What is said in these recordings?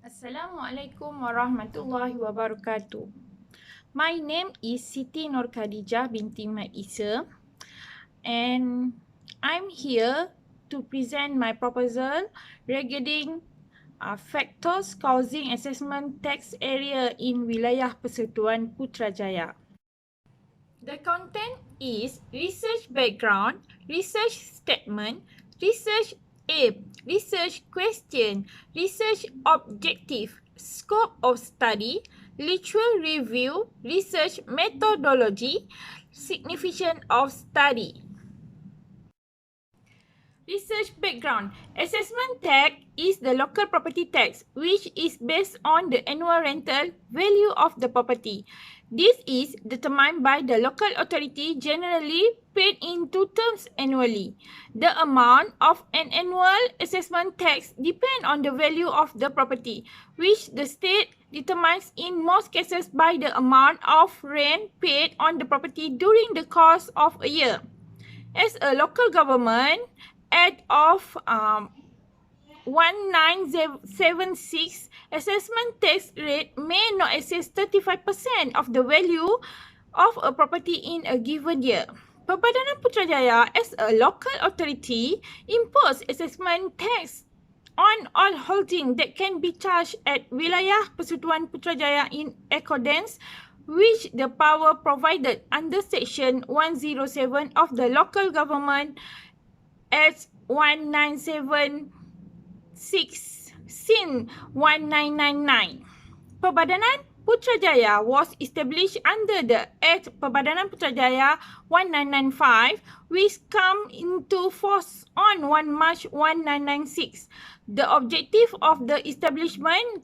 Assalamualaikum warahmatullahi wabarakatuh. My name is Siti Nur Khadijah binti Mat Isa and I'm here to present my proposal regarding factors causing assessment tax area in Wilayah Persekutuan Putrajaya. The content is research background, research statement, research aim, research question, research objective, scope of study, literature review, research methodology, significance of study. Research background. Assessment tax is the local property tax which is based on the annual rental value of the property. This is determined by the local authority, generally paid in 2 terms annually. The amount of an annual assessment tax depends on the value of the property, which the state determines in most cases by the amount of rent paid on the property during the course of a year. As a local government, Act of 1976, assessment tax rate may not exceed 35% of the value of a property in a given year. Perbadanan Putrajaya as a local authority impose assessment tax on all holding that can be charged at Wilayah Persekutuan Putrajaya in accordance with the power provided under Section 107 of the Local Government Act 1976 sin 1999. Perbadanan Putrajaya was established under the Act Perbadanan Putrajaya 1995 which come into force on 1 March 1996. The objective of the establishment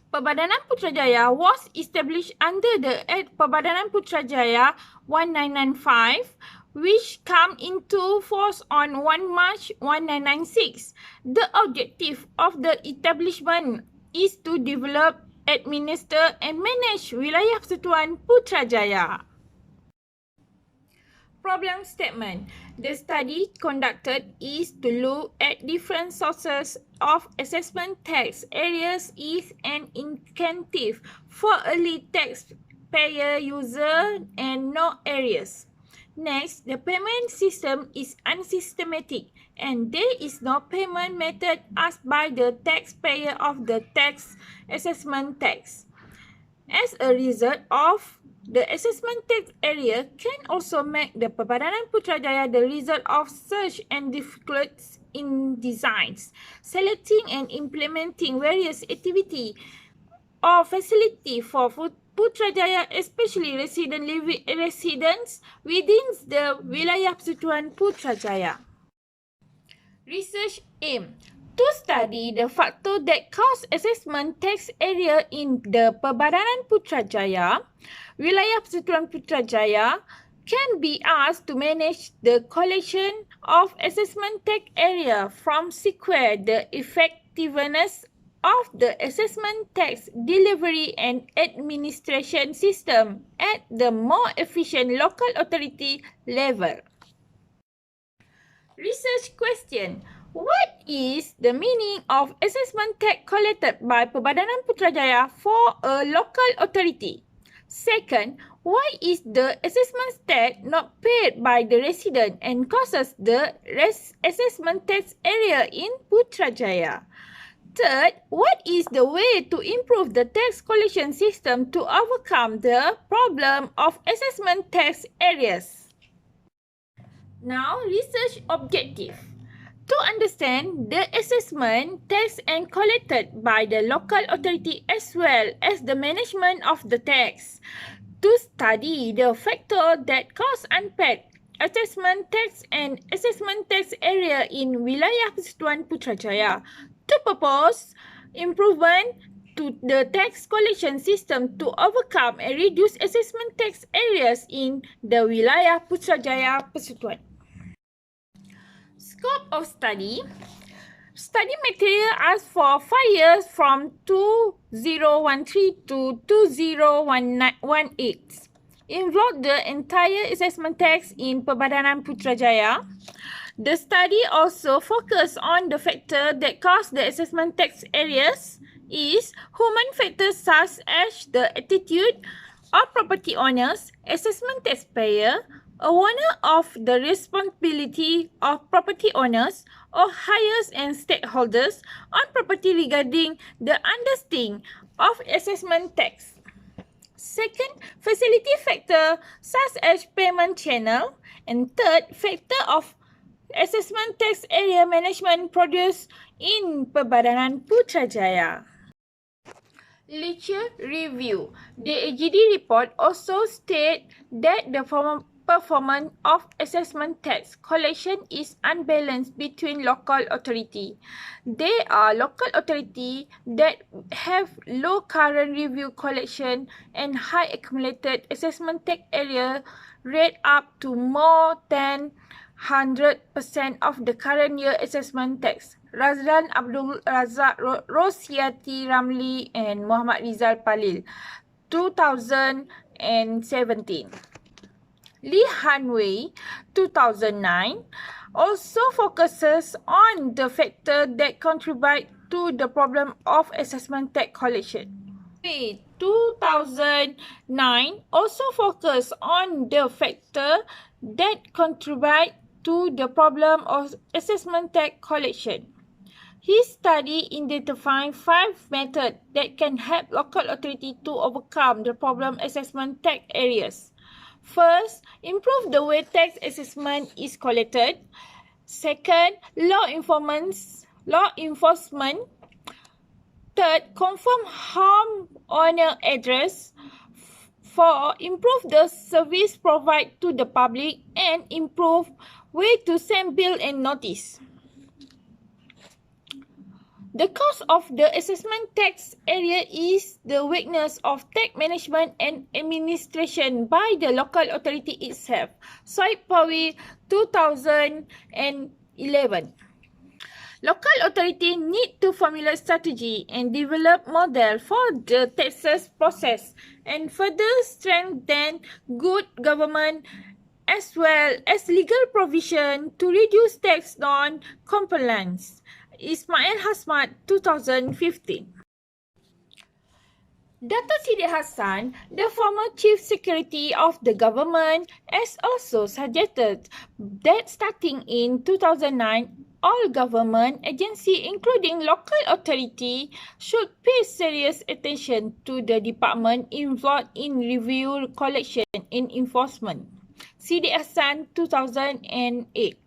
Perbadanan Putrajaya was established under the Act Perbadanan Putrajaya 1995 which come into force on 1 March 1996. The objective of the establishment is to develop, administer and manage Wilayah Persekutuan Putrajaya. Problem statement. The study conducted is to look at different sources of assessment tax. Arrears is an incentive for early taxpayer user and no arrears. Next, the payment system is unsystematic and there is no payment method asked by the taxpayer of the tax assessment tax. As a result of the assessment tax area can also make the Perbadanan Putrajaya the result of search and difficulties in designs, selecting and implementing various activity or facility for Putrajaya, especially residents within the Wilayah Persekutuan Putrajaya. Research aim. To study the factor that cause assessment tax area in the Perbadanan Putrajaya, Wilayah Persekutuan Putrajaya can be asked to manage the collection of assessment tax area from sequence the effectiveness of the assessment tax delivery and administration system at the more efficient local authority level. Research question. What is the meaning of assessment tax collected by Perbadanan Putrajaya for a local authority? Second, why is the assessment tax not paid by the resident and causes the assessment tax area in Putrajaya? Third, what is the way to improve the tax collection system to overcome the problem of assessment tax areas? Now, research objective. To understand the assessment tax and collected by the local authority as well as the management of the tax. To study the factor that cause unpaid assessment tax and assessment tax area in Wilayah Persekutuan Putrajaya. To propose improvement to the tax collection system to overcome and reduce assessment tax areas in the Wilayah Putrajaya Persekutuan. Scope of study. Study material asked for 5 years from 2013 to 2018. Involved the entire assessment tax in Perbadanan Putrajaya. The study also focused on the factor that cause the assessment tax arrears is human factors such as the attitude of property owners, assessment taxpayer, owner of the responsibility of property owners or hires and stakeholders on property regarding the understanding of assessment tax. Second, facility factor such as payment channel. And third, factor of assessment tax area management produced in Perbadanan Putrajaya. Literature review. The AGD report also states that the performance of assessment tax collection is unbalanced between local authority. There are local authority that have low current review collection and high accumulated assessment tax area rate up to more than 100% of the current year assessment tax. Razlan Abdul Razak Rosiati Ramli and Muhammad Rizal Palil, 2017. Li Hanwei, 2009, also focuses on the factor that contribute to the problem of assessment tax collection. 2009 also focus on the factor that contribute to the problem of assessment tax collection. His study identified 5 methods that can help local authority to overcome the problem assessment tax areas. First, improve the way tax assessment is collected. Second, law enforcement. Third, confirm homeowner address. 4. Improve the service provided to the public and improve way to send bill and notice. The cause of the assessment tax area is the weakness of tax management and administration by the local authority itself. Soip Pawi, 2011. Local authority need to formulate strategy and develop model for the taxes process and further strengthen good government as well as legal provision to reduce tax non-compliance. Ismail Hasmat, 2015. Dato Sidi Hassan, the former Chief Secretary of the government, has also suggested that starting in 2009, all government agencies, including local authority, should pay serious attention to the department involved in review, collection and enforcement. Sidi Hassan, 2008.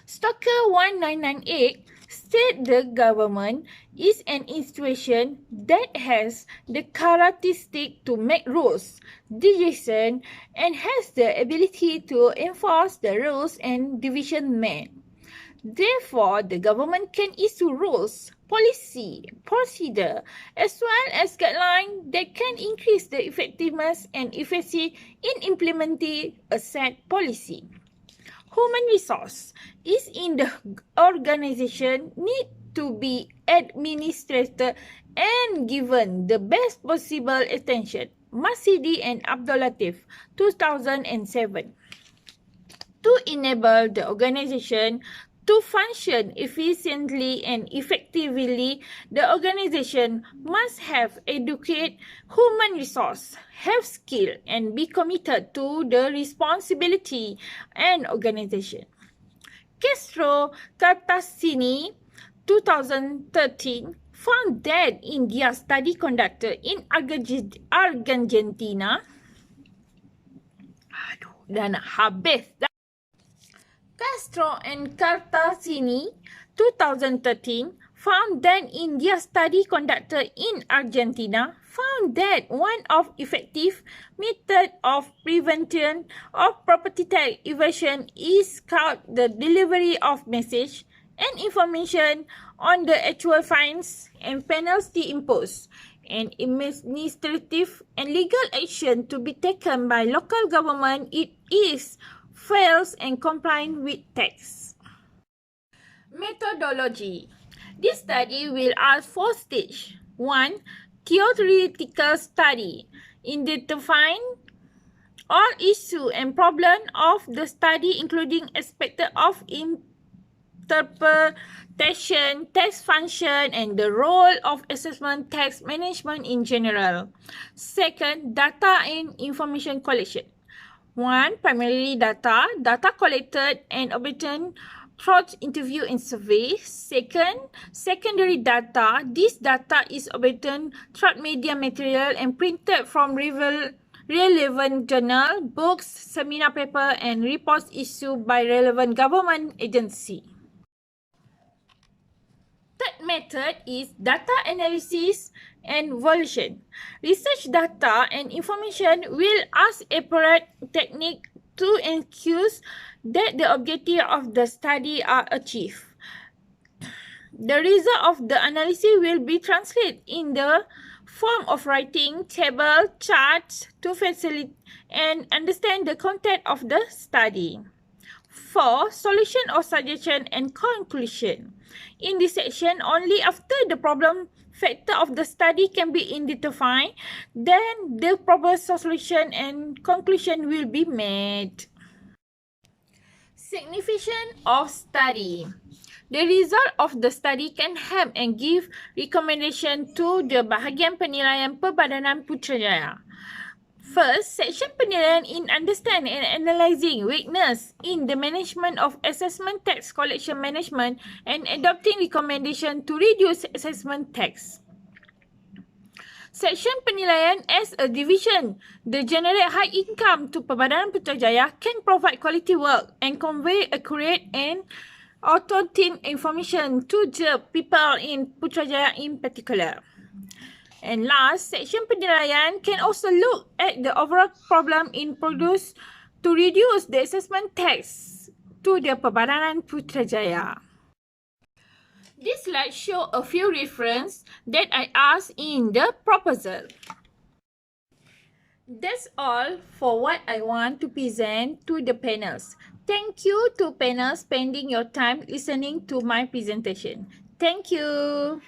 Stocker 1998 state the government is an institution that has the characteristic to make rules, decision, and has the ability to enforce the rules and division made. Therefore, the government can issue rules, policy, procedure, as well as guidelines that can increase the effectiveness and efficiency in implementing a set policy. Human resource is in the organization need to be administered and given the best possible attention. Masidi and Abdul Latif, 2007. To enable the organization to function efficiently and effectively, the organization must have adequate human resource, have skill, and be committed to the responsibility and organization. Castro Cartassini, 2013, found that in their study conducted in Argentina, dah nak habis dah. Castro and Cartassini, 2013, found that in their study conducted in Argentina, found that one of effective method of prevention of property tax evasion is called the delivery of message and information on the actual fines and penalty imposed, and administrative and legal action to be taken by local government it is fails and compliant with tax. Methodology. This study will ask 4 stages. 1. Theoretical study. Identifying all issue and problem of the study, including aspects of interpretation, text function, and the role of assessment text management in general. Second, data and information collection. 1. Primarily data collected and obtained through interview and survey. Second, secondary data. This data is obtained through media material and printed from relevant journal, books, seminar paper, and reports issued by relevant government agency. Third method is data analysis and evaluation. Research data and information will ask appropriate technique to ensure that the objective of the study are achieved. The result of the analysis will be translated in the form of writing, table, charts to facilitate and understand the content of the study. 4. Solution or suggestion and conclusion. In this section, only after the problem factor of the study can be identified, then the proper solution and conclusion will be made. Significance of study. The result of the study can help and give recommendation to the bahagian penilaian Perbadanan Putrajaya. First, section penilaian in understanding and analysing weakness in the management of assessment text collection management and adopting recommendation to reduce assessment text. Section penilaian as a division, the generate high income to Perbadanan Putrajaya can provide quality work and convey accurate and authentic information to the people in Putrajaya in particular. And last, section penilaian can also look at the overall problem in produce to reduce the assessment text to the Perbadanan Putrajaya. This slide shows a few references that I asked in the proposal. That's all for what I want to present to the panels. Thank you to panels spending your time listening to my presentation. Thank you.